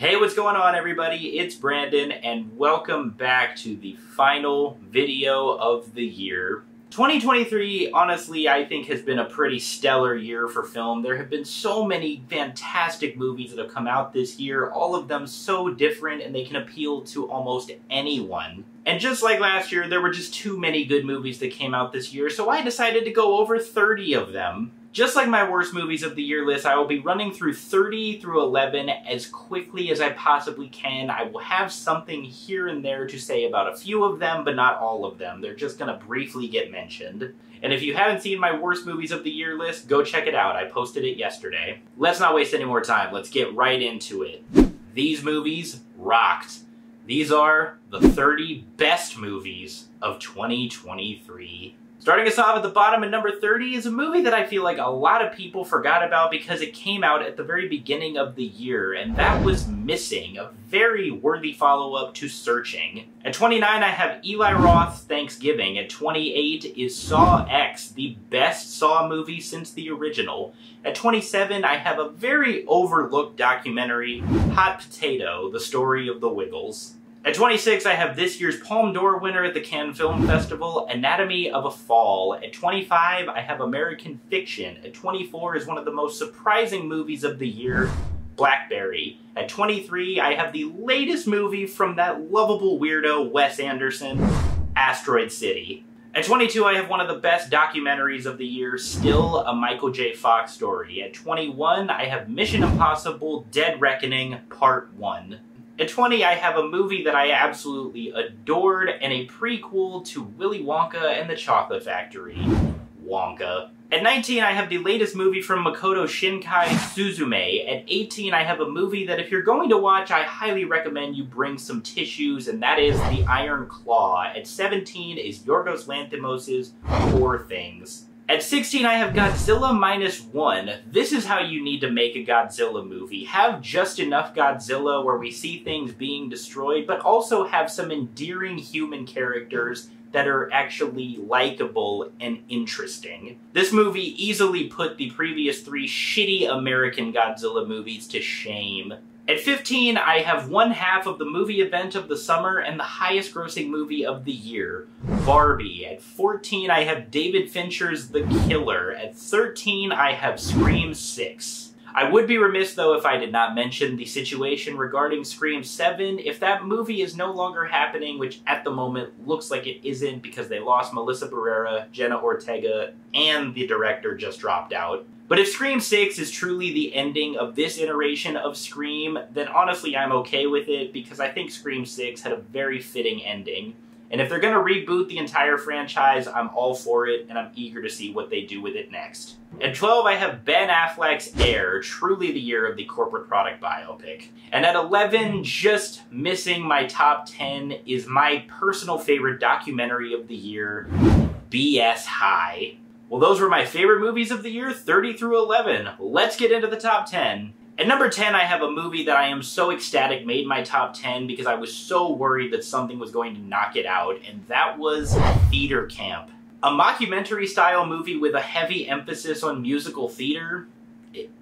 Hey, what's going on, everybody? It's Brandon, and welcome back to the final video of the year. 2023, honestly, I think has been a pretty stellar year for film. There have been so many fantastic movies that have come out this year, all of them so different, and they can appeal to almost anyone. And just like last year, there were just too many good movies that came out this year, so I decided to go over 30 of them. Just like my worst movies of the year list, I will be running through 30 through 11 as quickly as I possibly can. I will have something here and there to say about a few of them, but not all of them. They're just gonna briefly get mentioned. And if you haven't seen my worst movies of the year list, go check it out. I posted it yesterday. Let's not waste any more time. Let's get right into it. These movies rocked. These are the 30 best movies of 2023. Starting us off at the bottom at number 30 is a movie that I feel like a lot of people forgot about because it came out at the very beginning of the year, and that was Missing, a very worthy follow-up to Searching. At 29, I have Eli Roth's Thanksgiving. At 28 is Saw X, the best Saw movie since the original. At 27, I have a very overlooked documentary, Hot Potato, the story of the Wiggles. At 26, I have this year's Palme d'Or winner at the Cannes Film Festival, Anatomy of a Fall. At 25, I have American Fiction. At 24 is one of the most surprising movies of the year, Blackberry. At 23, I have the latest movie from that lovable weirdo Wes Anderson, Asteroid City. At 22, I have one of the best documentaries of the year, still a Michael J. Fox story. At 21, I have Mission Impossible: Dead Reckoning Part 1. At 20, I have a movie that I absolutely adored and a prequel to Willy Wonka and the Chocolate Factory, Wonka. At 19, I have the latest movie from Makoto Shinkai, Suzume. At 18, I have a movie that if you're going to watch, I highly recommend you bring some tissues, and that is The Iron Claw. At 17 is Yorgos Lanthimos' Poor Things. At 16, I have Godzilla Minus One. This is how you need to make a Godzilla movie. Have just enough Godzilla where we see things being destroyed, but also have some endearing human characters that are actually likable and interesting. This movie easily put the previous three shitty American Godzilla movies to shame. At 15, I have one half of the movie event of the summer and the highest grossing movie of the year, Barbie. At 14, I have David Fincher's The Killer. At 13, I have Scream 6. I would be remiss, though, if I did not mention the situation regarding Scream 7. If that movie is no longer happening, which at the moment looks like it isn't because they lost Melissa Barrera, Jenna Ortega, and the director just dropped out. But if Scream 6 is truly the ending of this iteration of Scream, then honestly I'm okay with it because I think Scream 6 had a very fitting ending. And if they're going to reboot the entire franchise, I'm all for it, and I'm eager to see what they do with it next. At 12, I have Ben Affleck's Air, truly the year of the corporate product biopic. And at 11, just missing my top 10, is my personal favorite documentary of the year, BS High. Well, those were my favorite movies of the year, 30 through 11. Let's get into the top 10. At number 10, I have a movie that I am so ecstatic made my top 10 because I was so worried that something was going to knock it out, and that was Theater Camp. A mockumentary-style movie with a heavy emphasis on musical theater.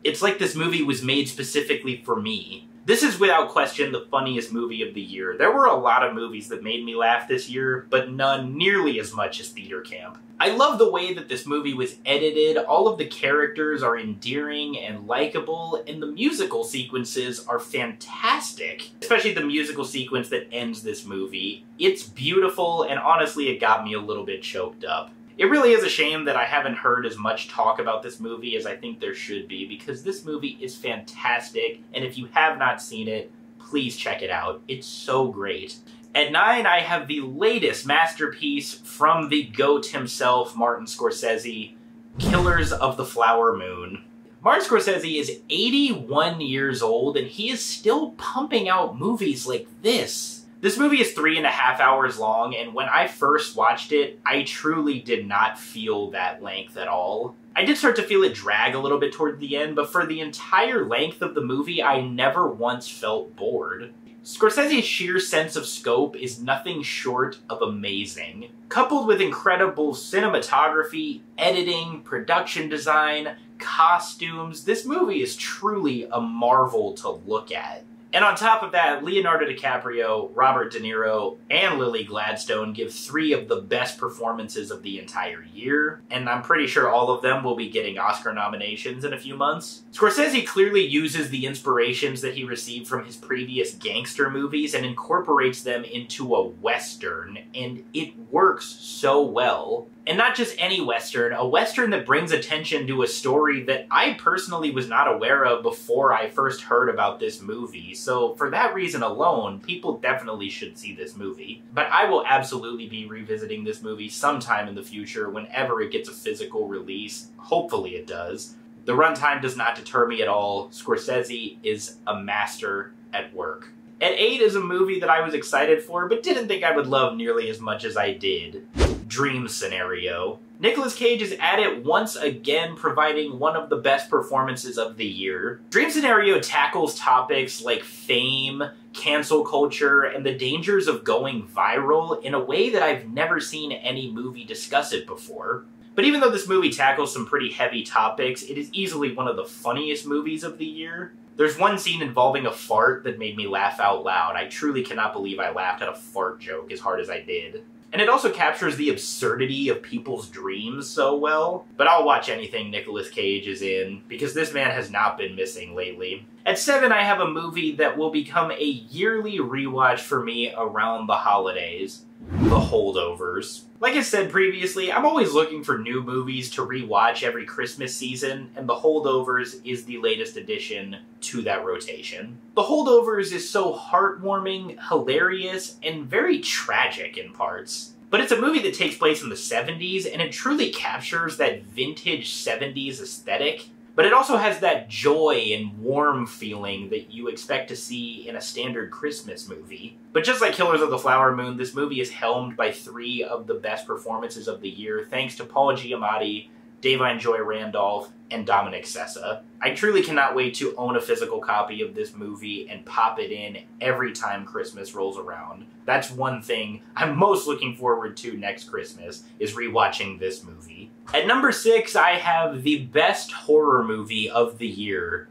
It's like this movie was made specifically for me. This is without question the funniest movie of the year. There were a lot of movies that made me laugh this year, but none nearly as much as Theater Camp. I love the way that this movie was edited. All of the characters are endearing and likable, and the musical sequences are fantastic. Especially the musical sequence that ends this movie. It's beautiful, and honestly, it got me a little bit choked up. It really is a shame that I haven't heard as much talk about this movie as I think there should be, because this movie is fantastic, and if you have not seen it, please check it out. It's so great. At 9, I have the latest masterpiece from the GOAT himself, Martin Scorsese, Killers of the Flower Moon. Martin Scorsese is 81 years old, and he is still pumping out movies like this. This movie is 3.5 hours long, and when I first watched it, I truly did not feel that length at all. I did start to feel it drag a little bit toward the end, but for the entire length of the movie, I never once felt bored. Scorsese's sheer sense of scope is nothing short of amazing. Coupled with incredible cinematography, editing, production design, costumes, this movie is truly a marvel to look at. And on top of that, Leonardo DiCaprio, Robert De Niro, and Lily Gladstone give 3 of the best performances of the entire year, and I'm pretty sure all of them will be getting Oscar nominations in a few months. Scorsese clearly uses the inspirations that he received from his previous gangster movies and incorporates them into a Western, and it works so well. And not just any Western, a Western that brings attention to a story that I personally was not aware of before I first heard about this movie. So for that reason alone, people definitely should see this movie. But I will absolutely be revisiting this movie sometime in the future whenever it gets a physical release. Hopefully it does. The runtime does not deter me at all. Scorsese is a master at work. At 8 is a movie that I was excited for, but didn't think I would love nearly as much as I did. Dream Scenario. Nicolas Cage is at it once again, providing one of the best performances of the year. Dream Scenario tackles topics like fame, cancel culture, and the dangers of going viral in a way that I've never seen any movie discuss it before. But even though this movie tackles some pretty heavy topics, it is easily one of the funniest movies of the year. There's one scene involving a fart that made me laugh out loud. I truly cannot believe I laughed at a fart joke as hard as I did. And it also captures the absurdity of people's dreams so well. But I'll watch anything Nicolas Cage is in, because this man has not been missing lately. At 7, I have a movie that will become a yearly rewatch for me around the holidays. The Holdovers. Like I said previously, I'm always looking for new movies to rewatch every Christmas season, and The Holdovers is the latest addition to that rotation. The Holdovers is so heartwarming, hilarious, and very tragic in parts. But it's a movie that takes place in the 70s, and it truly captures that vintage 70s aesthetic. But it also has that joy and warm feeling that you expect to see in a standard Christmas movie. But just like Killers of the Flower Moon, this movie is helmed by 3 of the best performances of the year, thanks to Paul Giamatti, Da'Vine Joy Randolph, and Dominic Sessa. I truly cannot wait to own a physical copy of this movie and pop it in every time Christmas rolls around. That's one thing I'm most looking forward to next Christmas, is rewatching this movie. At number 6, I have the best horror movie of the year,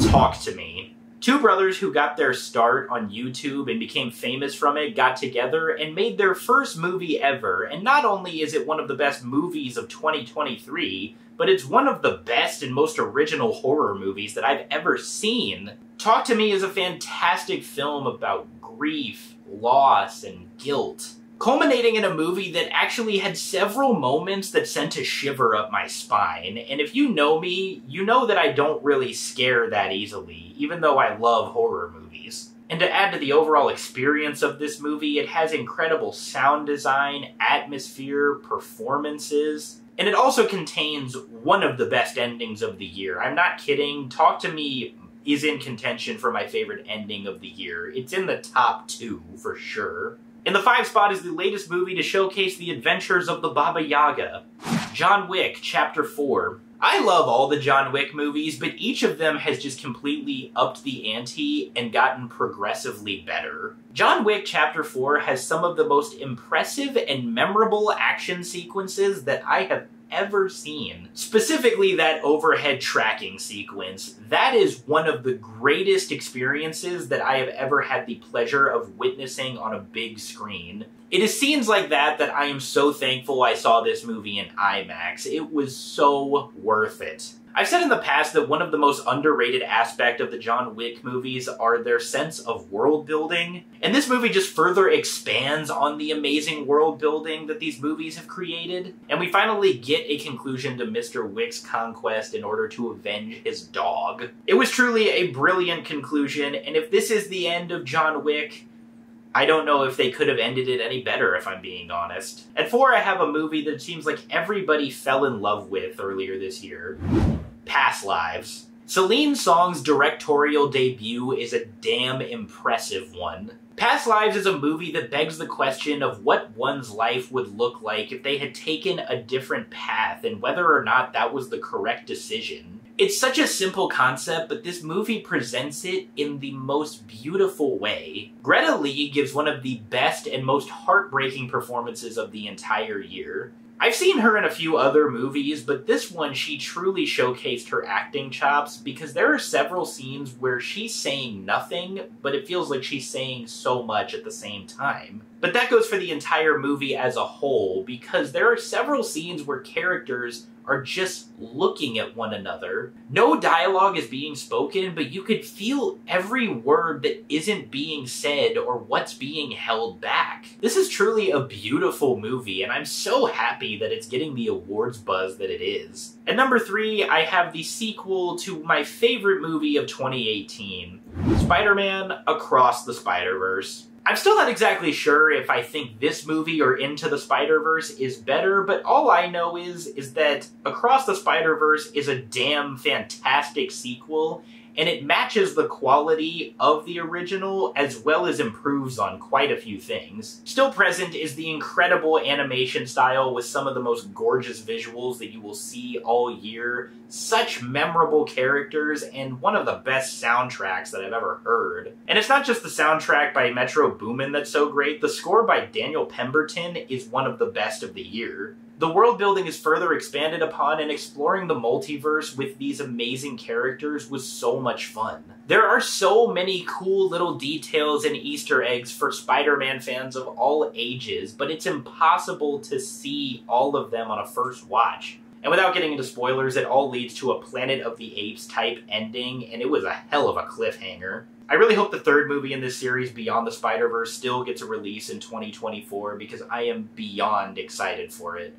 Talk to Me. 2 brothers who got their start on YouTube and became famous from it got together and made their first movie ever, and not only is it one of the best movies of 2023, but it's one of the best and most original horror movies that I've ever seen. Talk to Me is a fantastic film about grief, loss, and guilt, culminating in a movie that actually had several moments that sent a shiver up my spine. And if you know me, you know that I don't really scare that easily, even though I love horror movies. And to add to the overall experience of this movie, it has incredible sound design, atmosphere, performances, and it also contains one of the best endings of the year. I'm not kidding. Talk to Me is in contention for my favorite ending of the year. It's in the top 2 for sure. In the 5 spot is the latest movie to showcase the adventures of the Baba Yaga, John Wick Chapter 4. I love all the John Wick movies, but each of them has just completely upped the ante and gotten progressively better. John Wick Chapter 4 has some of the most impressive and memorable action sequences that I have ever seen. Specifically that overhead tracking sequence. That is one of the greatest experiences that I have ever had the pleasure of witnessing on a big screen. It is scenes like that that I am so thankful I saw this movie in IMAX. It was so worth it. I've said in the past that one of the most underrated aspects of the John Wick movies are their sense of world building, and this movie just further expands on the amazing world building that these movies have created, and we finally get a conclusion to Mr. Wick's conquest in order to avenge his dog. It was truly a brilliant conclusion, and if this is the end of John Wick, I don't know if they could have ended it any better, if I'm being honest. At 4, I have a movie that it seems like everybody fell in love with earlier this year. Past Lives. Celine Song's directorial debut is a damn impressive one. Past Lives is a movie that begs the question of what one's life would look like if they had taken a different path and whether or not that was the correct decision. It's such a simple concept, but this movie presents it in the most beautiful way. Greta Lee gives one of the best and most heartbreaking performances of the entire year. I've seen her in a few other movies, but this one she truly showcased her acting chops because there are several scenes where she's saying nothing, but it feels like she's saying so much at the same time. But that goes for the entire movie as a whole, because there are several scenes where characters are just looking at one another. No dialogue is being spoken, but you could feel every word that isn't being said or what's being held back. This is truly a beautiful movie, and I'm so happy that it's getting the awards buzz that it is. At number 3, I have the sequel to my favorite movie of 2018, Spider-Man Across the Spider-Verse. I'm still not exactly sure if I think this movie or Into the Spider-Verse is better, but all I know is that Across the Spider-Verse is a damn fantastic sequel, and it matches the quality of the original as well as improves on quite a few things. Still present is the incredible animation style with some of the most gorgeous visuals that you will see all year, such memorable characters, and one of the best soundtracks that I've ever heard. And it's not just the soundtrack by Metro Boomin that's so great, the score by Daniel Pemberton is one of the best of the year. The world building is further expanded upon, and exploring the multiverse with these amazing characters was so much fun. There are so many cool little details and Easter eggs for Spider-Man fans of all ages, but it's impossible to see all of them on a first watch. And without getting into spoilers, it all leads to a Planet of the Apes type ending, and it was a hell of a cliffhanger. I really hope the third movie in this series, Beyond the Spider-Verse, still gets a release in 2024, because I am beyond excited for it.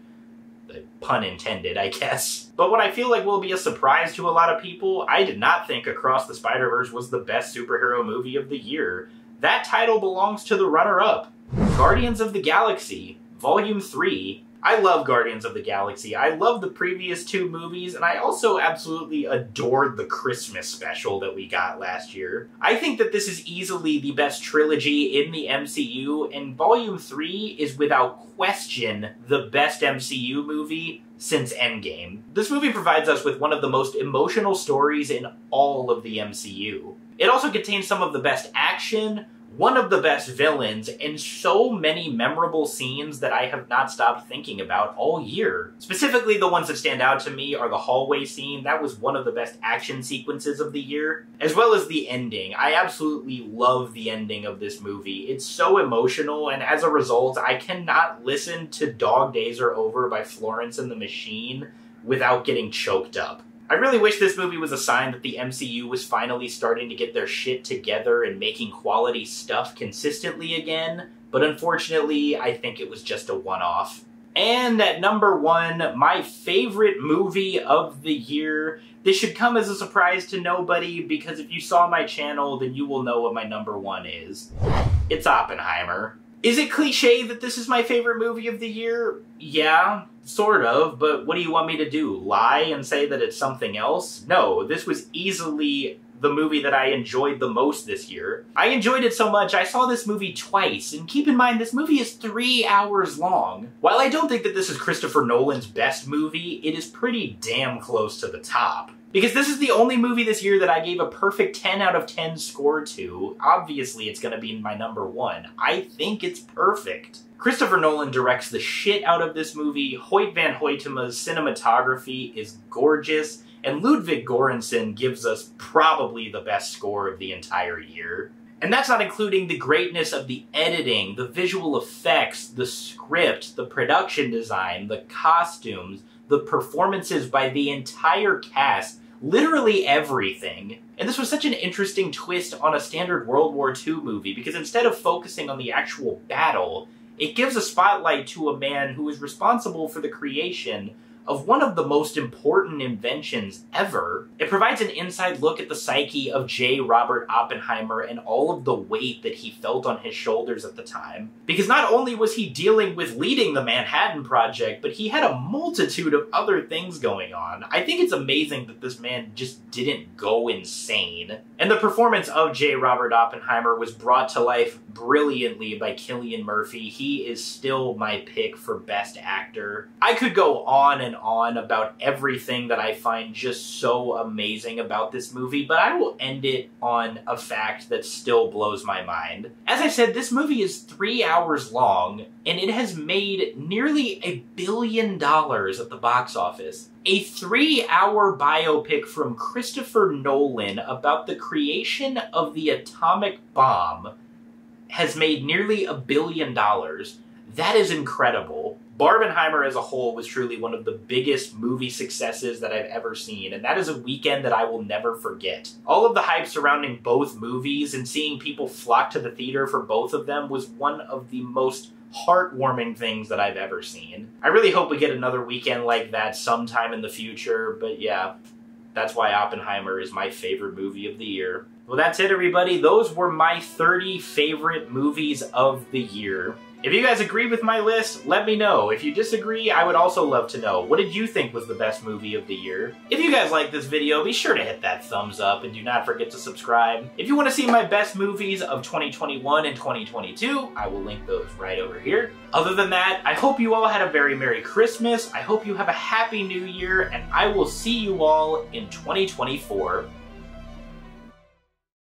Pun intended, I guess. But what I feel like will be a surprise to a lot of people, I did not think Across the Spider-Verse was the best superhero movie of the year. That title belongs to the runner-up, Guardians of the Galaxy, Volume 3. I love Guardians of the Galaxy. I love the previous 2 movies, and I also absolutely adored the Christmas special that we got last year. I think that this is easily the best trilogy in the MCU, and Volume 3 is without question the best MCU movie since Endgame. This movie provides us with one of the most emotional stories in all of the MCU. It also contains some of the best action, one of the best villains, and so many memorable scenes that I have not stopped thinking about all year. Specifically, the ones that stand out to me are the hallway scene. That was one of the best action sequences of the year, as well as the ending. I absolutely love the ending of this movie. It's so emotional, and as a result, I cannot listen to Dog Days Are Over by Florence and the Machine without getting choked up. I really wish this movie was a sign that the MCU was finally starting to get their shit together and making quality stuff consistently again, but unfortunately, I think it was just a one-off. And at number 1, my favorite movie of the year. This should come as a surprise to nobody, because if you saw my channel, then you will know what my number 1 is. It's Oppenheimer. Is it cliche that this is my favorite movie of the year? Yeah, sort of, but what do you want me to do? Lie and say that it's something else? No, this was easily the movie that I enjoyed the most this year. I enjoyed it so much, I saw this movie twice, and keep in mind, this movie is 3 hours long. While I don't think that this is Christopher Nolan's best movie, it is pretty damn close to the top. Because this is the only movie this year that I gave a perfect 10 out of 10 score to. Obviously, it's gonna be my number 1. I think it's perfect. Christopher Nolan directs the shit out of this movie. Hoyt van Hoytema's cinematography is gorgeous, and Ludwig Göransson gives us probably the best score of the entire year. And that's not including the greatness of the editing, the visual effects, the script, the production design, the costumes, the performances by the entire cast, literally everything. And this was such an interesting twist on a standard World War II movie, because instead of focusing on the actual battle, it gives a spotlight to a man who is responsible for the creation of one of the most important inventions ever. It provides an inside look at the psyche of J. Robert Oppenheimer and all of the weight that he felt on his shoulders at the time. Because not only was he dealing with leading the Manhattan Project, but he had a multitude of other things going on. I think it's amazing that this man just didn't go insane. And the performance of J. Robert Oppenheimer was brought to life brilliantly by Cillian Murphy. He is still my pick for Best Actor. I could go on and and on about everything that I find just so amazing about this movie, but I will end it on a fact that still blows my mind. As I said, this movie is 3 hours long, and it has made nearly $1 billion at the box office. A 3-hour biopic from Christopher Nolan about the creation of the atomic bomb has made nearly $1 billion. That is incredible. Barbenheimer as a whole was truly one of the biggest movie successes that I've ever seen, and that is a weekend that I will never forget. All of the hype surrounding both movies and seeing people flock to the theater for both of them was one of the most heartwarming things that I've ever seen. I really hope we get another weekend like that sometime in the future, but yeah, that's why Oppenheimer is my favorite movie of the year. Well, that's it, everybody. Those were my 30 favorite movies of the year. If you guys agree with my list, let me know. If you disagree, I would also love to know. What did you think was the best movie of the year? If you guys like this video, be sure to hit that thumbs up and do not forget to subscribe. If you want to see my best movies of 2021 and 2022, I will link those right over here. Other than that, I hope you all had a very Merry Christmas. I hope you have a Happy New Year, and I will see you all in 2024.